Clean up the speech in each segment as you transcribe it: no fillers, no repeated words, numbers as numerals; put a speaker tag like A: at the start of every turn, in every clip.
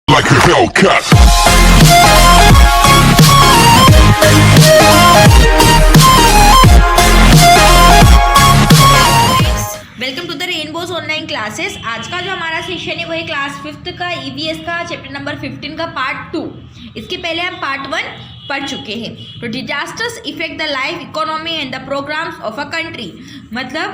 A: like a Hellcat.
B: Welcome to the rainbows online classes. आज का जो हमारा सेशन है वो है क्लास 5th का ईवीएस का चैप्टर नंबर 15 का पार्ट 2। इसके पहले हम पार्ट 1 पढ़ चुके हैं। तो disasters effect the life economy and the programmes of a country, मतलब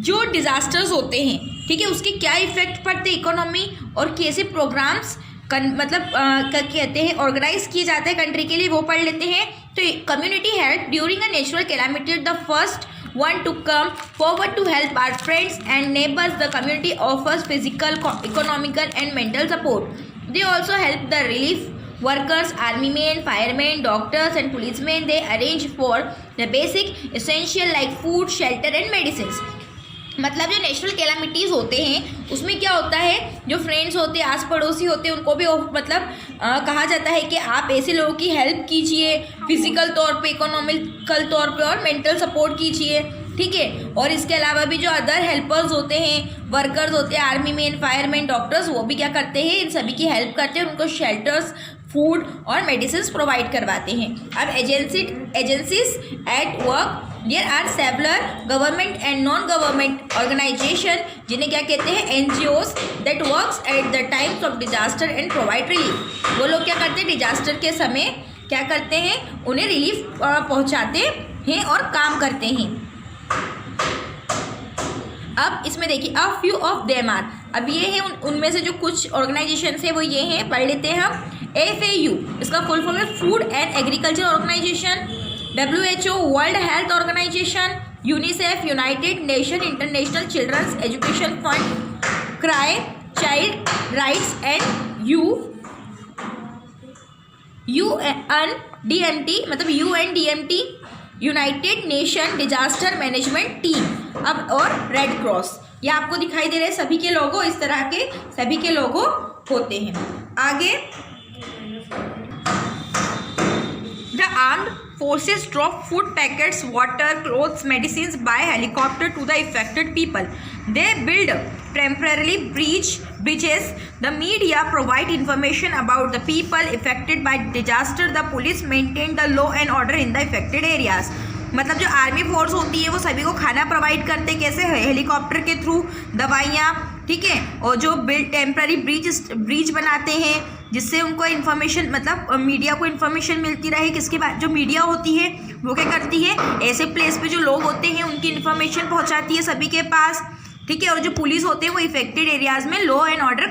B: जो डिजास्टर्स होते हैं, ठीक है, उसके क्या इफेक्ट पड़ते हैं इकोनॉमी और कैसे प्रोग्राम्स कहते हैं ऑर्गेनाइज किए जाते हैं कंट्री के लिए, वो पढ़ लेते हैं। तो community help during a natural calamity, the first one to come forward to help our friends and neighbors. The community offers physical, economical and mental support. They also help the relief workers, army men, firemen, doctors and policemen. They arrange for the basic essential like food, shelter and medicines. मतलब जो natural calamities होते हैं उसमें क्या होता है, जो friends होते हैं, आस पड़ोसी होते हैं, उनको भी कहा जाता है कि आप ऐसे लोगों की हेल्प कीजिए, फिजिकल तौर पे, इकोनॉमिकल तौर पे और मेंटल सपोर्ट कीजिए, ठीक है। और इसके अलावा भी जो अदर हेल्पर्स होते हैं, वर्कर्स होते हैं, आर्मी मैन, फायरमैन, डॉक्टर्स, वो भी क्या करते हैं, इन सभी की हेल्प करते हैं, उनको शेल्टर्स, फूड और मेडिसिन प्रोवाइड करवाते हैं। अब agencies at work, there are several government and non government organisation, जिन्हें क्या कहते हैं, NGOs, that works at the times of disaster and provide relief. वो लोग क्या करते हैं, डिजास्टर के समय क्या करते हैं, उन्हें रिलीफ पहुंचाते हैं और काम करते हैं। अब इसमें देखिए a few of them are, अब ये है उनमें से जो कुछ ऑर्गेनाइजेशन है वो ये हैं, पढ़ लेते हैं हम। FAO, इसका फुल फॉर्म है food and agriculture organisation. WHO, world health organisation. UNICEF, united nation international children's education fund. CRY, child rights and UNDMT, मतलब UNDMT, united nation disaster management team. अब और रेड क्रॉस, ये आपको दिखाई दे रहे हैं सभी के लोगो, इस तरह के सभी के लोगो होते हैं। आगे, the armed forces drop food packets, water, clothes, medicines by helicopter to the affected people. They build temporarily bridges. The media provide information about the people affected by disaster. The police maintain the law and order in the affected areas. मतलब जो army force होती है वो सभी को खाना provide करते हैं, कैसे, हेलीकॉप्टर के थ्रू, दवाइयाँ, ठीक है, और जो टेम्पररी ब्रिज बनाते हैं जिससे उनको इन्फॉर्मेशन, मतलब मीडिया को इन्फॉर्मेशन मिलती रहे। किसके बाद जो मीडिया होती है वो क्या करती है, ऐसे प्लेस पे जो लोग होते हैं उनकी इन्फॉर्मेशन पहुंचाती है सभी के पास, ठीक है। और जो पुलिस होते हैं वो इफेक्टेड एरियाज में लॉ एंड ऑर्डर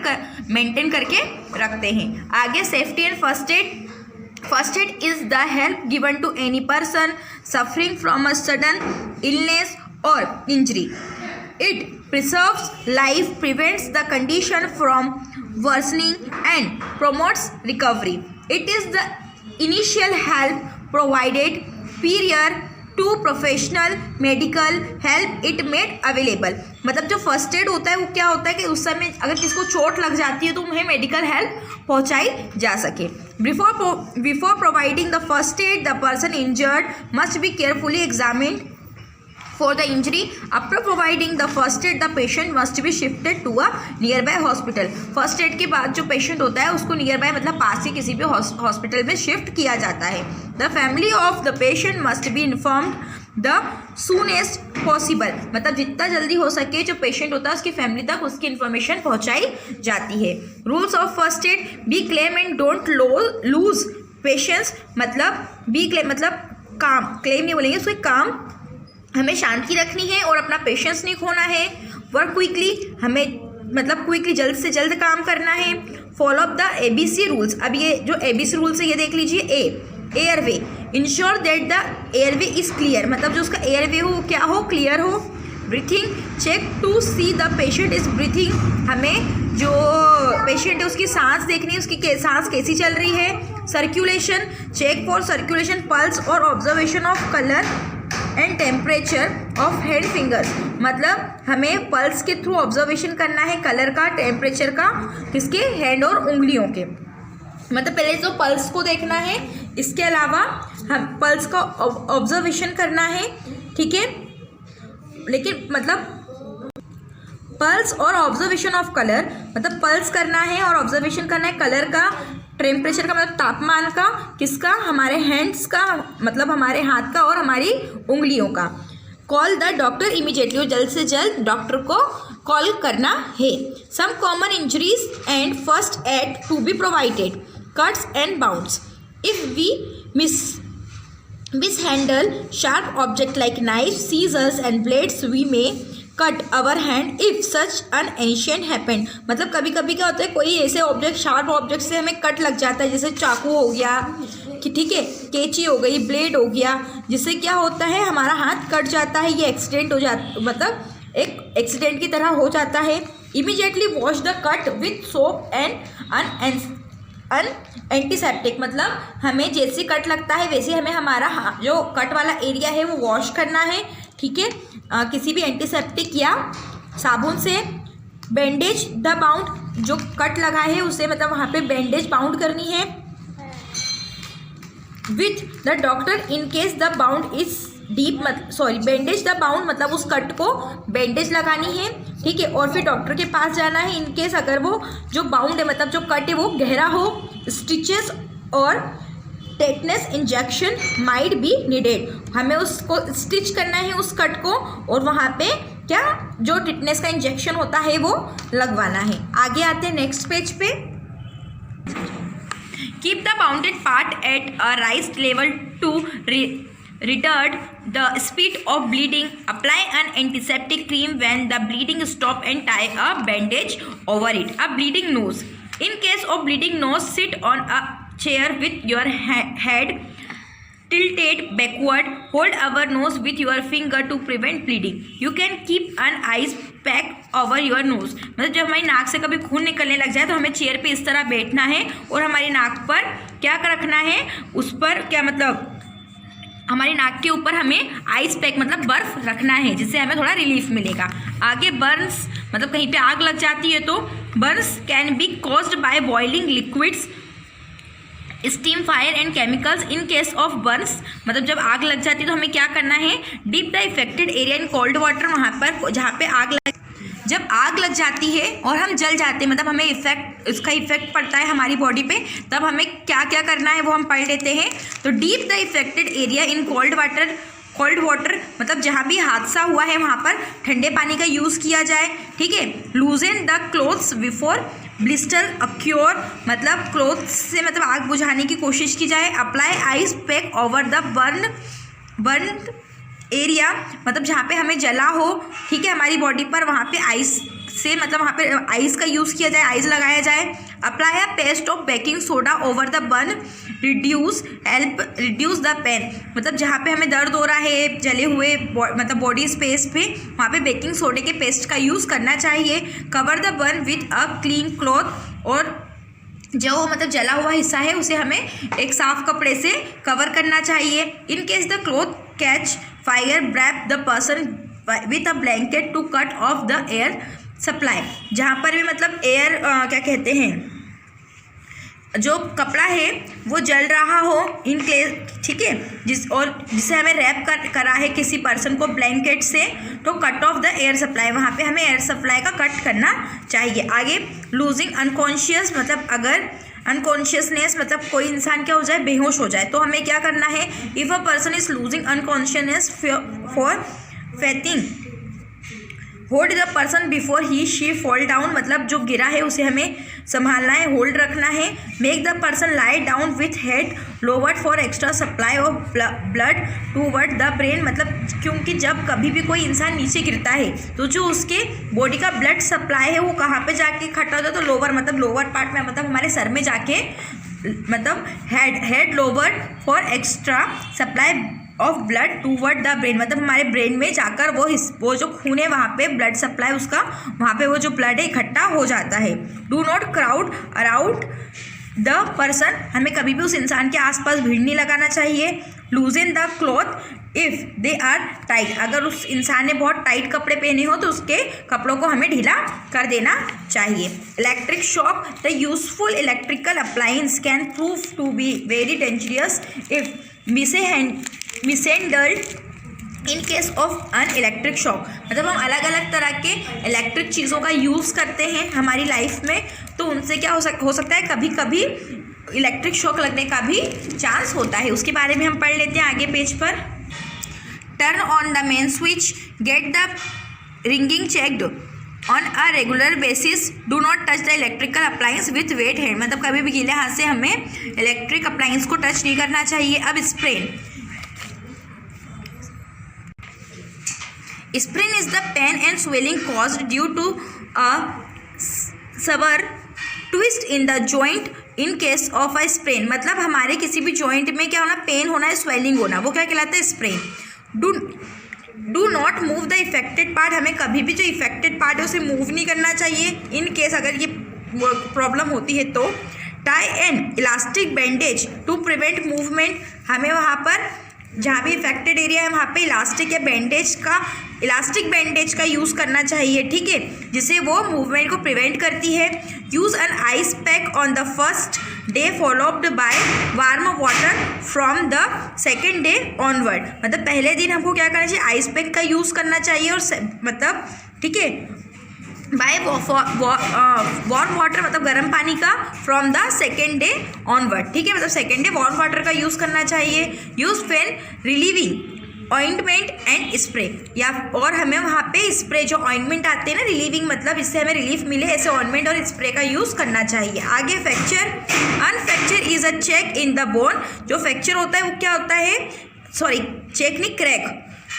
B: मेंटेन करके रखते हैं। आगे, safety and first aid. First aid is the help given to any person suffering from a sudden illness और injury. It preserves life, prevents the condition from worsening and promotes recovery. It is the initial help provided prior to professional medical help it made available. मतलब जो first aid होता है वो क्या होता है कि उस समय अगर किसको चोट लग जाती है तो उन्हें मेडिकल हेल्प पहुंचाई जा सके। Before providing the first aid, the person injured must be carefully examined for the injury. After providing the first aid, the patient must be shifted to a nearby hospital. First aid के बाद जो patient होता है उसको near by, मतलब पास ही किसी भी hospital में शिफ्ट किया जाता है। The family of the patient must be informed the soonest possible, मतलब जितना जल्दी हो सके जो पेशेंट होता है उसकी फैमिली तक उसकी इन्फॉर्मेशन पहुंचाई जाती है। Rules of first aid, B claim and don't lose patience, मतलब बी क्लेम मतलब काम, क्लेम नहीं बोलेंगे उसको, काम, हमें शांति रखनी है और अपना पेशेंस नहीं खोना है। वर्क क्विकली, हमें मतलब क्विकली, जल्द से जल्द काम करना है। Follow up the ABC rules. अब ये जो ABC रूल्स है ये देख लीजिए। Airway, ensure that the airway is clear, मतलब जो उसका एयरवे हो क्या हो, क्लियर हो। Breathing, check to see the patient is breathing, हमें जो पेशेंट है उसकी सांस देखनी है, उसकी सांस कैसी चल रही है। Circulation, check for circulation, pulse और observation of colour and temperature of hand fingers, मतलब हमें पल्स के थ्रू ऑब्जर्वेशन करना है कलर का, टेम्परेचर का, किसके, हैंड और उंगलियों के, मतलब पहले तो पल्स को देखना है, इसके अलावा हम पल्स का ऑब्जर्वेशन करना है, ठीक है। लेकिन मतलब पल्स और ऑब्जर्वेशन ऑफ कलर, मतलब पल्स करना है और ऑब्जर्वेशन करना है कलर का, टेम्परेचर का मतलब तापमान का, किसका, हमारे हैंड्स का मतलब हमारे हाथ का और हमारी उंगलियों का। कॉल द डॉक्टर इमीडिएटली, जल्द से जल्द डॉक्टर को कॉल करना है। Some common injuries and first aid to be provided, cuts and wounds. If we mishandle sharp object like knives, scissors and blades, we may cut our hand if such an ancient happened। मतलब कभी कभी क्या होता है, कोई ऐसे object, sharp object से हमें कट लग जाता है, जैसे चाकू हो गया, ठीक है, कैंची हो गई, ब्लेड हो गया, जिससे क्या होता है हमारा हाथ कट जाता है, ये एक्सीडेंट हो जाता, मतलब एक एक्सीडेंट की तरह हो जाता है। Immediately wash the cut with soap and antiseptic, मतलब हमें जैसे कट लगता है वैसे हमें हमारा जो कट वाला एरिया है वो वॉश करना है, ठीक है, किसी भी एंटीसेप्टिक या साबुन से। बैंडेज द बाउंड, जो कट लगा है उसे मतलब वहाँ पे बैंडेज बाउंड करनी है with the doctor in case the bound is deep, bandage the bound मतलब उस कट को बैंडेज लगानी है, ठीक है, और फिर डॉक्टर के पास जाना है इन केस अगर वो जो बाउंड है मतलब जो कट है वो गहरा हो। स्टिचेस और tetanus injection might be needed, हमें उसको स्टिच करना है उस कट को और वहाँ पे क्या जो टिटनेस का इंजेक्शन होता है वो लगवाना है। आगे आते हैं नेक्स्ट पेज पे। Keep the wounded part at a raise level to retard the speed of bleeding. Apply an antiseptic cream when the bleeding stop and tie a bandage over it. A bleeding nose. In case of bleeding nose, sit on a chair with your head tilted backward. Hold our nose with your finger to prevent bleeding. You can keep an ice pack over your nose. मतलब जब हमारी नाक से कभी खून निकलने लग जाए तो हमें चेयर पे इस तरह बैठना है और हमारी नाक पर क्या रखना है, उस पर क्या मतलब हमारी नाक के ऊपर हमें आइस पैक मतलब बर्फ़ रखना है, जिससे हमें थोड़ा रिलीफ मिलेगा। आगे बर्न्स, मतलब कहीं पे आग लग जाती है तो Burns can be caused by boiling liquids, steam, fire and chemicals. In case of Burns, मतलब जब आग लग जाती है तो हमें क्या करना है, deep the affected area in cold water, वहाँ पर जहाँ पे जब आग लग जाती है और हम जल जाते हैं मतलब हमें उसका इफेक्ट पड़ता है हमारी बॉडी पे, तब हमें क्या क्या करना है वो हम पढ़ लेते हैं। तो deep the affected area in cold water मतलब जहाँ भी हादसा हुआ है वहाँ पर ठंडे पानी का यूज़ किया जाए, ठीक है। लूजन the clothes before blister acquire, मतलब क्लोथ्स से मतलब आग बुझाने की कोशिश की जाए। Apply ice pack over the burn area, मतलब जहाँ पे हमें जला हो, ठीक है, हमारी बॉडी पर, वहाँ पे आइस से मतलब वहाँ पे आइस का यूज़ किया जाए, आइस लगाया जाए। Apply a paste of baking soda over the burn, reduce the pain, मतलब जहाँ पे हमें दर्द हो रहा है जले हुए मतलब बॉडी स्पेस पे, वहाँ पे बेकिंग सोडे के पेस्ट का यूज़ करना चाहिए। Cover the burn with a clean cloth, और जो मतलब जला हुआ हिस्सा है उसे हमें एक साफ कपड़े से कवर करना चाहिए। In case the cloth catch fire, wrap the person with a blanket to cut off the air supply, जहाँ पर भी मतलब एयर क्या कहते हैं, जो कपड़ा है वो जल रहा हो इन केस, ठीक है, जिसे हमें रैप करा है किसी पर्सन को ब्लैंकेट से, तो cut off the air supply, वहाँ पे हमें एयर सप्लाई का कट करना चाहिए। आगे लूजिंग अनकॉन्शियस, मतलब अगर अनकॉन्शियसनेस मतलब कोई इंसान क्या हो जाए, बेहोश हो जाए, तो हमें क्या करना है। If a person is losing unconsciousness for fainting, hold the person before he she fall down, मतलब जो गिरा है उसे हमें संभालना है, होल्ड रखना है। Make the person lie down with head lowered for extra supply of blood toward the brain, मतलब क्योंकि जब कभी भी कोई इंसान नीचे गिरता है तो जो उसके बॉडी का ब्लड सप्लाई है वो कहाँ पे जाके इकट्ठा होता है, तो लोअर मतलब लोअर पार्ट में, मतलब हमारे सर में जाके, मतलब head lowered for extra supply of blood toward the brain, मतलब हमारे ब्रेन में जाकर वो जो खून है वहाँ पे ब्लड सप्लाई उसका, वहाँ पे वो जो ब्लड है इकट्ठा हो जाता है। Do not crowd around the person, हमें कभी भी उस इंसान के आसपास भीड़ नहीं लगाना चाहिए। Loosen the cloth if they are tight, अगर उस इंसान ने बहुत टाइट कपड़े पहने हो तो उसके कपड़ों को हमें ढीला कर देना चाहिए। Electric shock, the useful electrical appliance can prove to be very dangerous if mishandled in case of an electric shock, मतलब हम अलग अलग तरह के इलेक्ट्रिक चीज़ों का यूज़ करते हैं हमारी लाइफ में, तो उनसे क्या हो सकता है, कभी कभी इलेक्ट्रिक शॉक लगने का भी चांस होता है। उसके बारे में हम पढ़ लेते हैं आगे पेज पर। Turn on the main switch, get the ringing checked on a regular basis, do not touch the electrical appliance with wait hand, मतलब कभी भी गीले हाथ से हमें इलेक्ट्रिक अप्लायंस को टच नहीं करना चाहिए। अब sprain is the pain and swelling caused due to a severe twist in the joint in case of a sprain, मतलब हमारे किसी भी जॉइंट में क्या होना, पेन होना है, स्वेलिंग होना, वो क्या कहलाता है, sprain. Do not move the affected part, हमें कभी भी जो इफेक्टेड पार्ट है उसे मूव नहीं करना चाहिए इन केस अगर ये प्रॉब्लम होती है तो। Tie an elastic bandage to prevent movement, हमें वहाँ पर जहाँ भी इफेक्टेड एरिया है वहाँ पे इलास्टिक बैंडेज का यूज़ करना चाहिए, ठीक है, जिससे वो मूवमेंट को प्रिवेंट करती है। Use an ice pack on the first day followed by warm water from the second day onward, मतलब पहले दिन हमको क्या करना चाहिए, आइस पैक का यूज़ करना चाहिए, और मतलब ठीक है, बाय वार्म वाटर मतलब गर्म पानी का, from the second day onward, ठीक है, मतलब सेकेंड डे वार्म वाटर का यूज़ करना चाहिए। Use fan relieving ointment and spray, या और हमें वहाँ पे स्प्रे जो ऑइंटमेंट आते हैं ना, रिलीविंग मतलब इससे हमें रिलीफ मिले, ऐसे ऑइंटमेंट और स्प्रे का यूज़ करना चाहिए। आगे fracture, an fracture is a check in the bone, जो फ्रैक्चर होता है वो क्या होता है, चेक नहीं, क्रैक,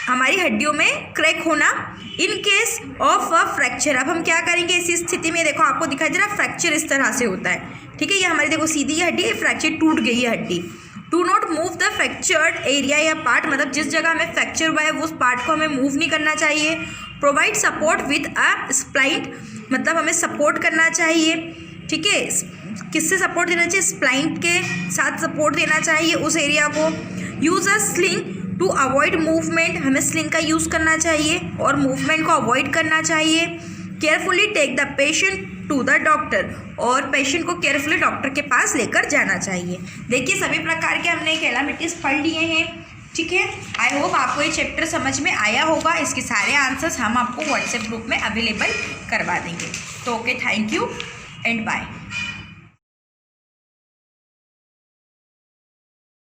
B: हमारी हड्डियों में क्रैक होना। इन केस ऑफ अ फ्रैक्चर, अब हम क्या करेंगे इसी स्थिति में, देखो आपको दिखाई दे रहा है फ्रैक्चर इस तरह से होता है, ठीक है, ये हमारी देखो सीधी हड्डी है, फ्रैक्चर टूट गई है हड्डी। Do not move the fractured area या पार्ट, मतलब जिस जगह हमें फ्रैक्चर हुआ है उस पार्ट को हमें मूव नहीं करना चाहिए। प्रोवाइड सपोर्ट विथ अ स्प्लाइंट, मतलब हमें सपोर्ट करना चाहिए, ठीक है, किससे सपोर्ट देना चाहिए, स्प्लाइंट के साथ सपोर्ट देना चाहिए उस एरिया को। Use a sling to avoid movement, हमें स्लिंग का यूज़ करना चाहिए और मूवमेंट को अवॉइड करना चाहिए। Carefully take the patient to the doctor, और पेशेंट को केयरफुली डॉक्टर के पास लेकर जाना चाहिए। देखिए सभी प्रकार के हमने कैलामिटीज़ पढ़ लिए हैं, ठीक है। आई होप आपको ये चैप्टर समझ में आया होगा। इसके सारे आंसर्स हम आपको व्हाट्सएप ग्रुप में अवेलेबल करवा देंगे। तो okay, thank you and bye.